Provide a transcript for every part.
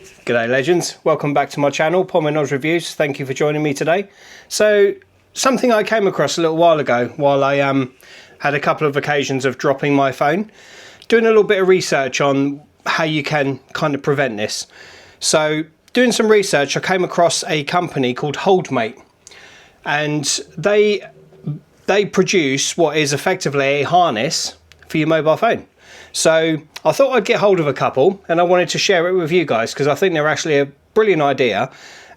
G'day legends, welcome back to my channel, Pom and Oz Reviews. Thank you for joining me today. So, something I came across a little while ago while I had a couple of occasions of dropping my phone, doing a little bit of research on how you can kind of prevent this. So, doing some research, I came across a company called Holdmate, and they produce what is effectively a harness for your mobile phone. So I thought I'd get hold of a couple, and I wanted to share it with you guys because I think they're actually a brilliant idea,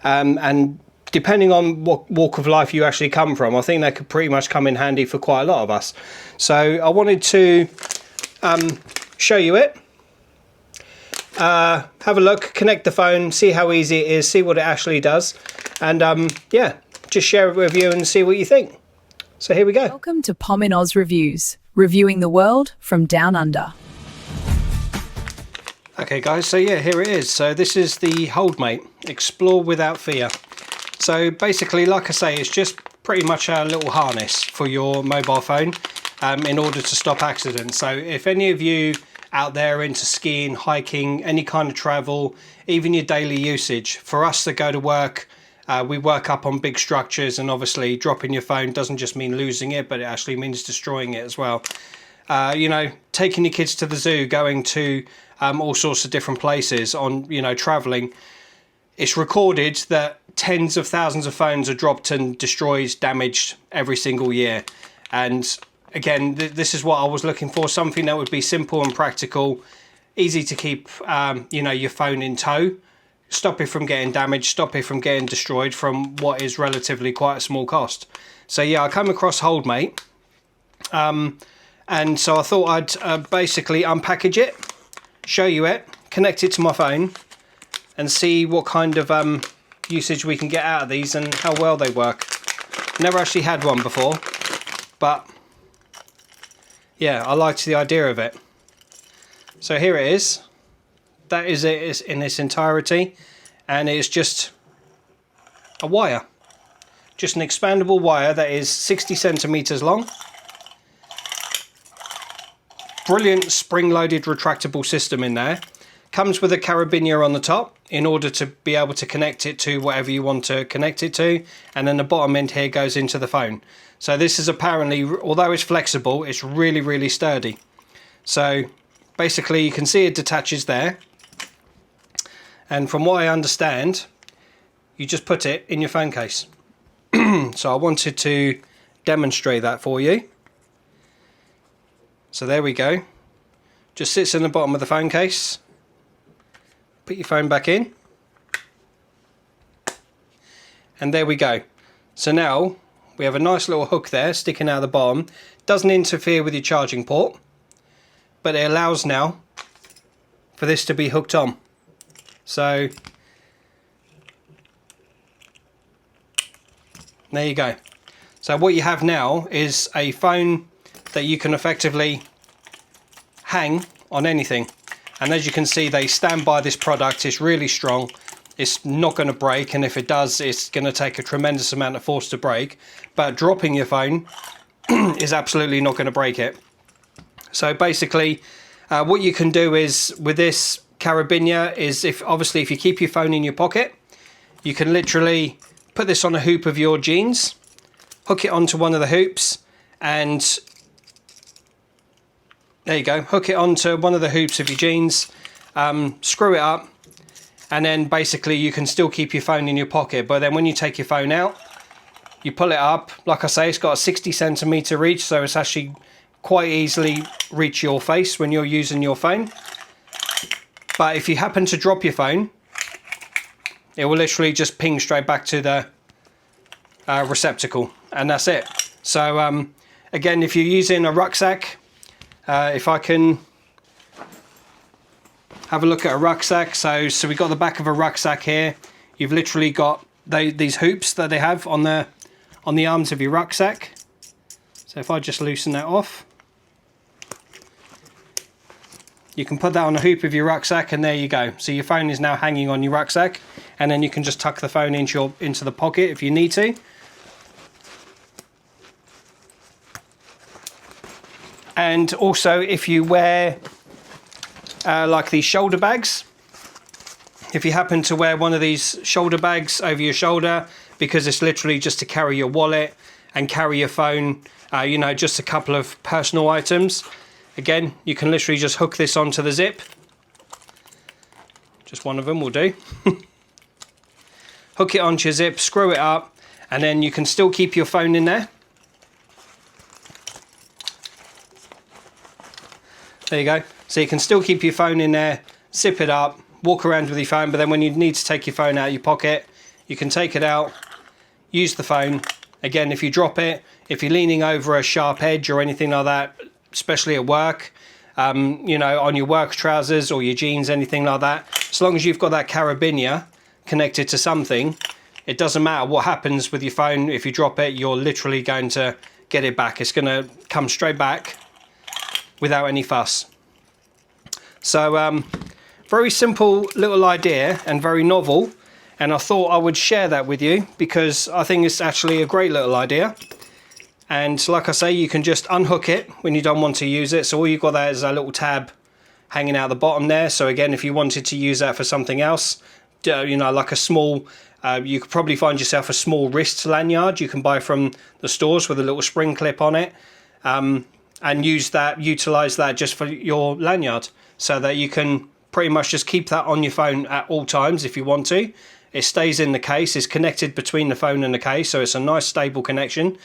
and depending on what walk of life you actually come from, I think they could pretty much come in handy for quite a lot of us. So I wanted to show you it, have a look, connect the phone, see how easy it is, see what it actually does, and yeah, just share it with you and see what you think. So here we go. Welcome to Pom and Oz Reviews, reviewing the world from down under. Okay guys, so yeah, here it is. So this is the Holdmate, Explore Without Fear. So basically, like I say, it's just pretty much a little harness for your mobile phone in order to stop accidents. So if any of you out there are into skiing, hiking, any kind of travel, even your daily usage, for us that go to work, we work up on big structures, and obviously dropping your phone doesn't just mean losing it, but it actually means destroying it as well. You know, taking your kids to the zoo, going to all sorts of different places on, you know, traveling. It's recorded that tens of thousands of phones are dropped and destroyed, damaged every single year. And again, this is what I was looking for, something that would be simple and practical, easy to keep, you know, your phone in tow, stop it from getting damaged, stop it from getting destroyed from what is relatively quite a small cost. So yeah, I came across Holdmate, and so I thought I'd basically unpackage it, show you it, connect it to my phone, and see what kind of usage we can get out of these and how well they work. Never actually had one before, but yeah, I liked the idea of it. So here it is. That is it in its entirety, and it's just a wire. Just an expandable wire that is 60 centimeters long. Brilliant spring-loaded retractable system in there. Comes with a carabiner on the top in order to be able to connect it to whatever you want to connect it to, and then the bottom end here goes into the phone. So this is apparently, although it's flexible, it's really, really sturdy. So basically you can see it detaches there, and from what I understand, you just put it in your phone case. So I wanted to demonstrate that for you. So there we go. Just sits in the bottom of the phone case. Put your phone back in. And there we go. So now we have a nice little hook there sticking out of the bottom. Doesn't interfere with your charging port, but it allows now for this to be hooked on. So there you go. So what you have now is a phone that you can effectively hang on anything, and as you can see, they stand by this product. It's really strong, it's not going to break, and if it does, it's going to take a tremendous amount of force to break, but dropping your phone is absolutely not going to break it. So basically what you can do is with this carabiner is, if you keep your phone in your pocket, you can literally put this on a hoop of your jeans, hook it onto one of the hoops, and there you go, hook it onto one of the hoops of your jeans, screw it up, and then basically you can still keep your phone in your pocket. But then when you take your phone out, you pull it up. Like I say, it's got a 60 centimeter reach, so it's actually quite easily reach your face when you're using your phone. But if you happen to drop your phone, it will literally just ping straight back to the receptacle, and that's it. So again, if you're using a rucksack, if I can have a look at a rucksack, so we've got the back of a rucksack here. You've literally got these hoops that they have on the arms of your rucksack. So if I just loosen that off, you can put that on a hoop of your rucksack, and there you go. So your phone is now hanging on your rucksack, and then you can just tuck the phone into the pocket if you need to. And also, if you wear like these shoulder bags, if you happen to wear one of these shoulder bags over your shoulder, because it's literally just to carry your wallet and carry your phone, you know, just a couple of personal items. Again, you can literally just hook this onto the zip. Just one of them will do. Hook it onto your zip, screw it up, and then you can still keep your phone in there. There you go. So you can still keep your phone in there, zip it up, walk around with your phone, but then when you need to take your phone out of your pocket, you can take it out, use the phone. Again, if you drop it, if you're leaning over a sharp edge or anything like that, especially at work, you know, on your work trousers or your jeans, anything like that, as long as you've got that carabiner connected to something, it doesn't matter what happens with your phone. If you drop it, you're literally going to get it back. It's going to come straight back without any fuss. So very simple little idea and very novel, and I thought I would share that with you because I think it's actually a great little idea. And like I say, you can just unhook it when you don't want to use it. So all you've got there is a little tab hanging out the bottom there. So again, if you wanted to use that for something else, you know, like a small, you could probably find yourself a small wrist lanyard you can buy from the stores with a little spring clip on it, and utilize that just for your lanyard, so that you can pretty much just keep that on your phone at all times if you want to. It stays in the case, it's connected between the phone and the case, so it's a nice stable connection.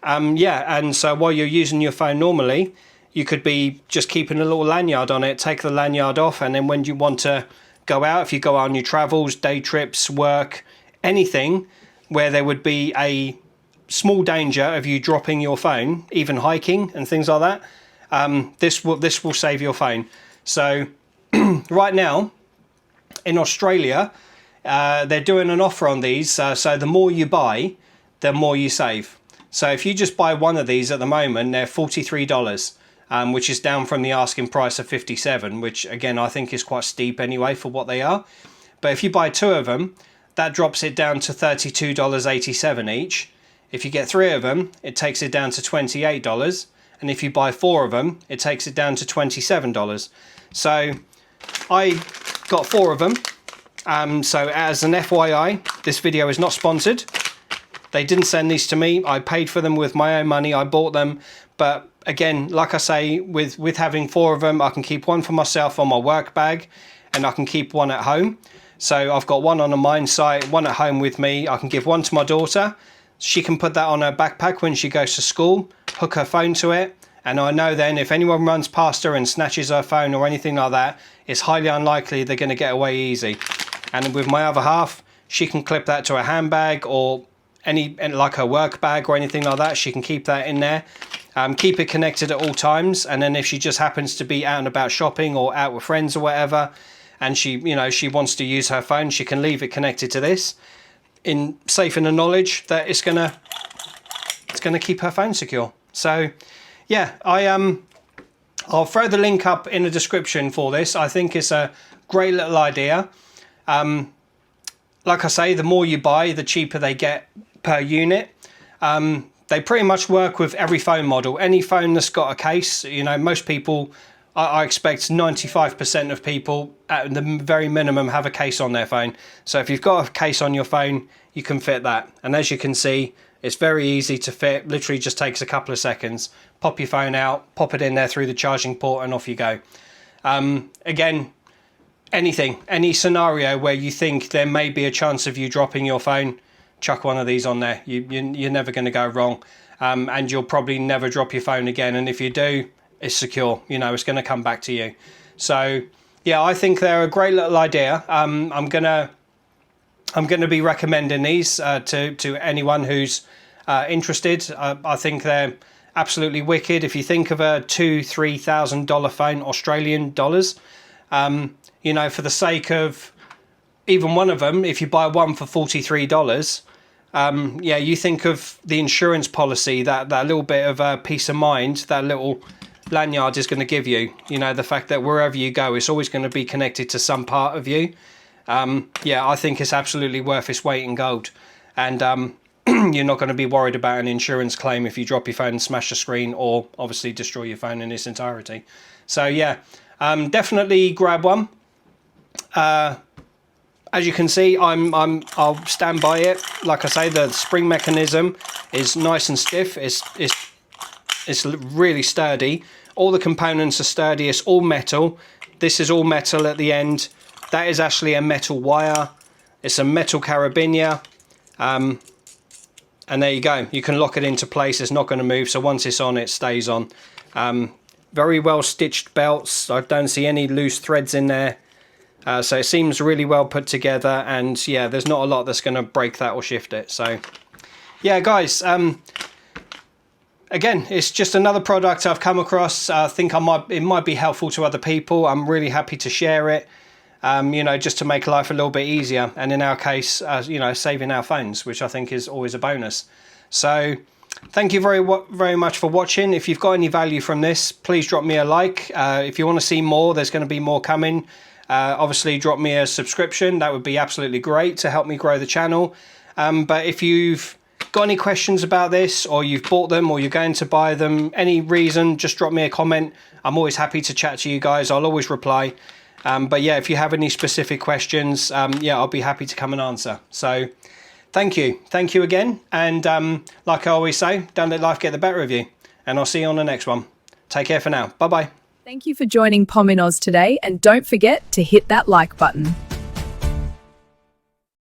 Yeah, and so while you're using your phone normally, you could be just keeping a little lanyard on it, take the lanyard off, and then when you want to go out, if you go out on your travels, day trips, work, anything where there would be a small danger of you dropping your phone, even hiking and things like that, this will save your phone. So right now in Australia, they're doing an offer on these, so the more you buy, the more you save. So if you just buy one of these at the moment, they're $43, which is down from the asking price of $57, which again I think is quite steep anyway for what they are. But if you buy two of them, that drops it down to $32.87 each. If you get three of them, it takes it down to $28, and if you buy four of them, it takes it down to $27. So I got four of them. So as an FYI, this video is not sponsored. They didn't send these to me. I paid for them with my own money. I bought them. But again, like I say, with having four of them, I can keep one for myself on my work bag, and I can keep one at home. So I've got one on a mine site, one at home with me. I can give one to my daughter. She can put that on her backpack when she goes to school, hook her phone to it. And I know then if anyone runs past her and snatches her phone or anything like that, it's highly unlikely they're going to get away easy. And with my other half, she can clip that to a handbag or like her work bag or anything like that. She can keep that in there, keep it connected at all times. And then if she just happens to be out and about shopping or out with friends or whatever, and she wants to use her phone, she can leave it connected to this, safe in the knowledge that it's gonna keep her phone secure. So yeah, I'll throw the link up in the description for this. I think it's a great little idea. Like I say, the more you buy, the cheaper they get per unit. They pretty much work with every phone model. Any phone that's got a case, most people, I expect 95% of people at the very minimum have a case on their phone. So if you've got a case on your phone, you can fit that. And as you can see, it's very easy to fit. Literally just takes a couple of seconds. Pop your phone out, pop it in there through the charging port, and off you go. Again, any scenario where you think there may be a chance of you dropping your phone, chuck one of these on there. You're never going to go wrong, and you'll probably never drop your phone again. And if you do, it's secure. It's going to come back to you. So yeah, I think they're a great little idea. I'm gonna be recommending these to anyone who's interested. I think they're absolutely wicked. If you think of a $2,000-$3,000 phone, Australian dollars, for the sake of even one of them, if you buy one for $43, yeah, you think of the insurance policy, that little bit of peace of mind, that little lanyard is going to give you. The fact that wherever you go, it's always going to be connected to some part of you. Yeah, I think it's absolutely worth its weight in gold. And you're not going to be worried about an insurance claim if you drop your phone and smash the screen, or obviously destroy your phone in its entirety. So yeah, definitely grab one. as you can see, I'll stand by it. Like I say, the spring mechanism is nice and stiff. It's really sturdy. All the components are sturdy. It's all metal. This is all metal at the end. That is actually a metal wire. It's a metal carabiner. And there you go. You can lock it into place. It's not going to move. So once it's on, it stays on. Very well stitched belts. I don't see any loose threads in there. So it seems really well put together, and yeah, there's not a lot that's going to break that or shift it. So yeah, guys, again, it's just another product I've come across. I think it might be helpful to other people. I'm really happy to share it, you know, just to make life a little bit easier, and in our case, you know, saving our phones, which I think is always a bonus. So thank you very much for watching. If you've got any value from this, please drop me a like. If you want to see more, there's going to be more coming. Obviously drop me a subscription. That would be absolutely great to help me grow the channel. But if you've got any questions about this, or you've bought them, or you're going to buy them, any reason, just drop me a comment. I'm always happy to chat to you guys. I'll always reply. But yeah, if you have any specific questions, yeah, I'll be happy to come and answer. So thank you again, and like I always say, don't let life get the better of you, and I'll see you on the next one. Take care for now. Bye bye. Thank you for joining Pom in Oz today, and don't forget to hit that like button.